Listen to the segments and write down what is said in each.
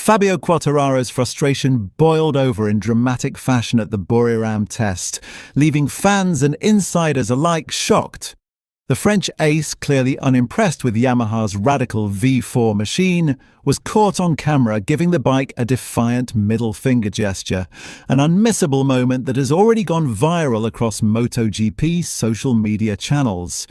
Fabio Quartararo's frustration boiled over in dramatic fashion at the Buriram test, leaving fans and insiders alike shocked. The French ace, clearly unimpressed with Yamaha's radical V4 machine, was caught on camera giving the bike a defiant middle finger gesture, an unmissable moment that has already gone viral across MotoGP social media channels.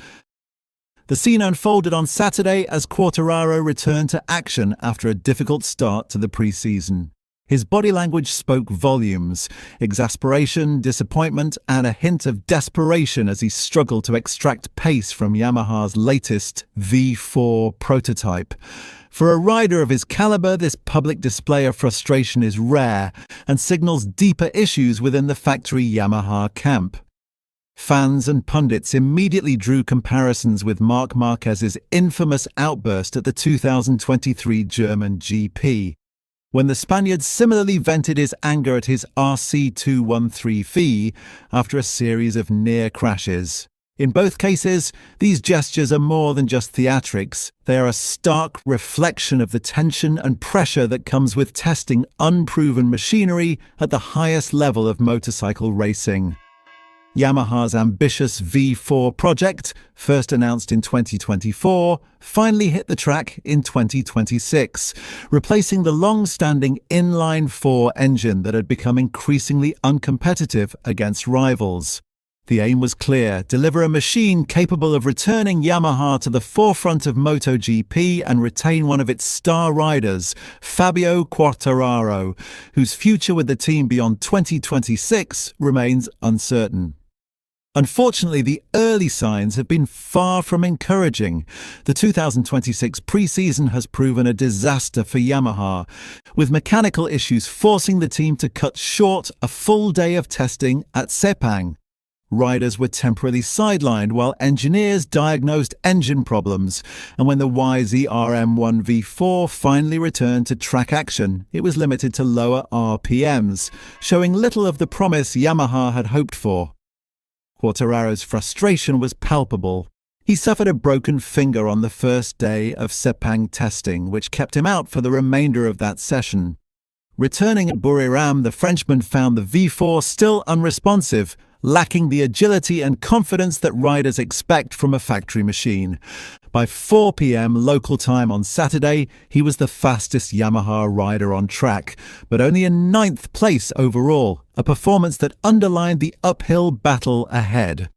The scene unfolded on Saturday as Quartararo returned to action after a difficult start to the pre-season. His body language spoke volumes: exasperation, disappointment, and a hint of desperation as he struggled to extract pace from Yamaha's latest V4 prototype. For a rider of his calibre, this public display of frustration is rare and signals deeper issues within the factory Yamaha camp. Fans and pundits immediately drew comparisons with Marc Marquez's infamous outburst at the 2023 German GP, when the Spaniard similarly vented his anger at his RC213V after a series of near crashes. In both cases, these gestures are more than just theatrics. They are a stark reflection of the tension and pressure that comes with testing unproven machinery at the highest level of motorcycle racing. Yamaha's ambitious V4 project, first announced in 2024, finally hit the track in 2026, replacing the long-standing inline-4 engine that had become increasingly uncompetitive against rivals. The aim was clear: deliver a machine capable of returning Yamaha to the forefront of MotoGP and retain one of its star riders, Fabio Quartararo, whose future with the team beyond 2026 remains uncertain. Unfortunately, the early signs have been far from encouraging. The 2026 pre-season has proven a disaster for Yamaha, with mechanical issues forcing the team to cut short a full day of testing at Sepang. Riders were temporarily sidelined while engineers diagnosed engine problems, and when the YZRM1 V4 finally returned to track action, it was limited to lower RPMs, showing little of the promise Yamaha had hoped for. Quartararo's frustration was palpable. He suffered a broken finger on the first day of Sepang testing, which kept him out for the remainder of that session. Returning at Buriram, the Frenchman found the V4 still unresponsive, lacking the agility and confidence that riders expect from a factory machine. By 4 p.m. local time on Saturday, he was the fastest Yamaha rider on track, but only in 9th place overall, a performance that underlined the uphill battle ahead.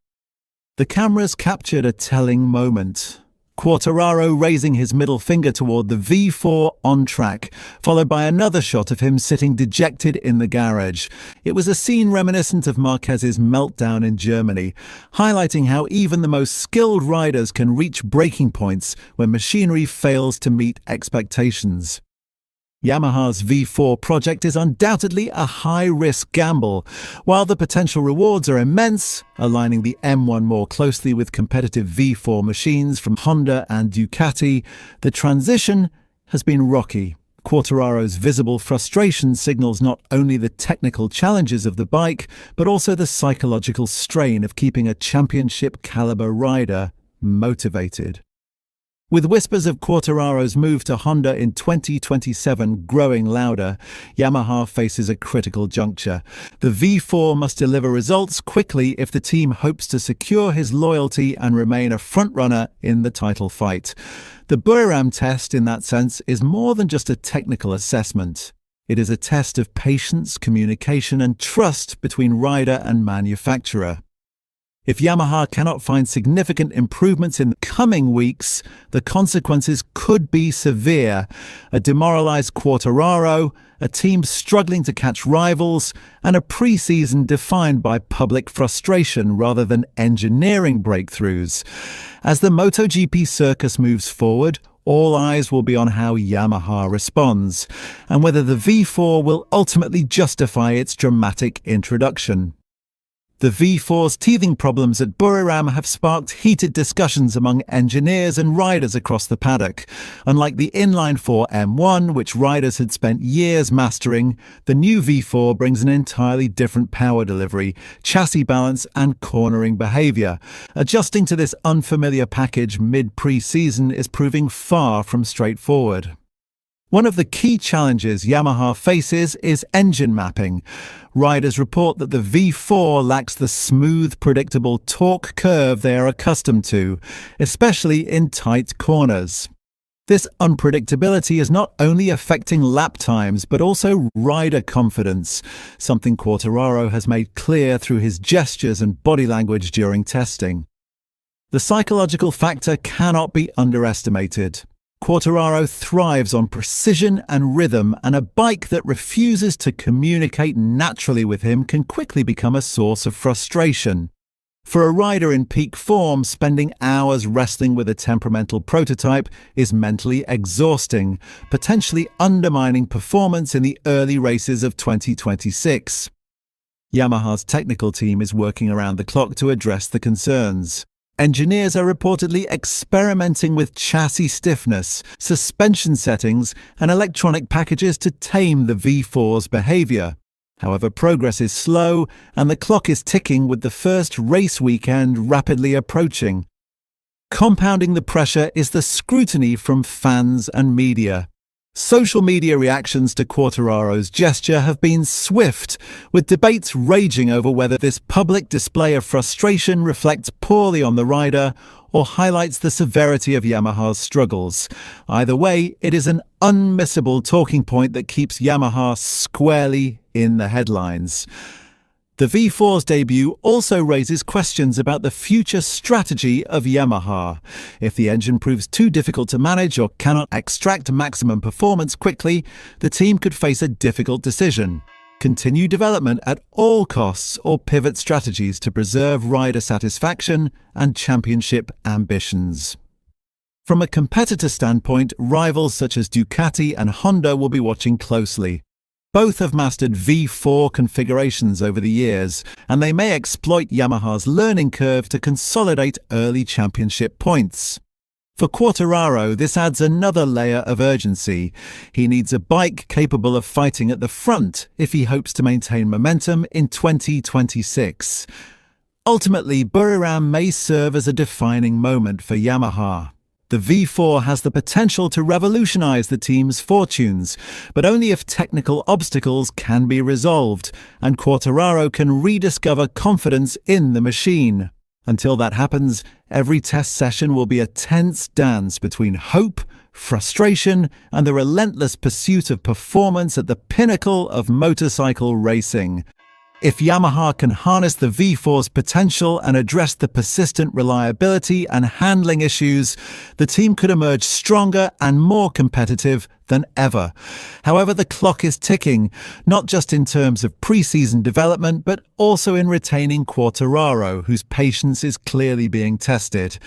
The cameras captured a telling moment: Quartararo raising his middle finger toward the V4 on track, followed by another shot of him sitting dejected in the garage. It was a scene reminiscent of Marquez's meltdown in Germany, highlighting how even the most skilled riders can reach breaking points when machinery fails to meet expectations. Yamaha's V4 project is undoubtedly a high-risk gamble. While the potential rewards are immense, aligning the M1 more closely with competitive V4 machines from Honda and Ducati, the transition has been rocky. Quartararo's visible frustration signals not only the technical challenges of the bike, but also the psychological strain of keeping a championship-caliber rider motivated. With whispers of Quartararo's move to Honda in 2027 growing louder, Yamaha faces a critical juncture. The V4 must deliver results quickly if the team hopes to secure his loyalty and remain a frontrunner in the title fight. The Buriram test, in that sense, is more than just a technical assessment. It is a test of patience, communication, and trust between rider and manufacturer. If Yamaha cannot find significant improvements in the coming weeks, the consequences could be severe. A demoralized Quartararo, a team struggling to catch rivals, and a pre-season defined by public frustration rather than engineering breakthroughs. As the MotoGP circus moves forward, all eyes will be on how Yamaha responds, and whether the V4 will ultimately justify its dramatic introduction. The V4's teething problems at Buriram have sparked heated discussions among engineers and riders across the paddock. Unlike the inline-4 M1, which riders had spent years mastering, the new V4 brings an entirely different power delivery, chassis balance, and cornering behavior. Adjusting to this unfamiliar package mid-pre-season is proving far from straightforward. One of the key challenges Yamaha faces is engine mapping. Riders report that the V4 lacks the smooth, predictable torque curve they are accustomed to, especially in tight corners. This unpredictability is not only affecting lap times but also rider confidence, something Quartararo has made clear through his gestures and body language during testing. The psychological factor cannot be underestimated. Quartararo thrives on precision and rhythm, and a bike that refuses to communicate naturally with him can quickly become a source of frustration. For a rider in peak form, spending hours wrestling with a temperamental prototype is mentally exhausting, potentially undermining performance in the early races of 2026. Yamaha's technical team is working around the clock to address the concerns. Engineers are reportedly experimenting with chassis stiffness, suspension settings, and electronic packages to tame the V4's behavior. However, progress is slow, and the clock is ticking with the first race weekend rapidly approaching. Compounding the pressure is the scrutiny from fans and media. Social media reactions to Quartararo's gesture have been swift, with debates raging over whether this public display of frustration reflects poorly on the rider or highlights the severity of Yamaha's struggles. Either way, it is an unmissable talking point that keeps Yamaha squarely in the headlines. The V4's debut also raises questions about the future strategy of Yamaha. If the engine proves too difficult to manage or cannot extract maximum performance quickly, the team could face a difficult decision: continue development at all costs or pivot strategies to preserve rider satisfaction and championship ambitions. From a competitor standpoint, rivals such as Ducati and Honda will be watching closely. Both have mastered V4 configurations over the years, and they may exploit Yamaha's learning curve to consolidate early championship points. For Quartararo, this adds another layer of urgency. He needs a bike capable of fighting at the front if he hopes to maintain momentum in 2026. Ultimately, Buriram may serve as a defining moment for Yamaha. The V4 has the potential to revolutionize the team's fortunes, but only if technical obstacles can be resolved, and Quartararo can rediscover confidence in the machine. Until that happens, every test session will be a tense dance between hope, frustration, and the relentless pursuit of performance at the pinnacle of motorcycle racing. If Yamaha can harness the V4's potential and address the persistent reliability and handling issues, the team could emerge stronger and more competitive than ever. However, the clock is ticking, not just in terms of pre-season development, but also in retaining Quartararo, whose patience is clearly being tested.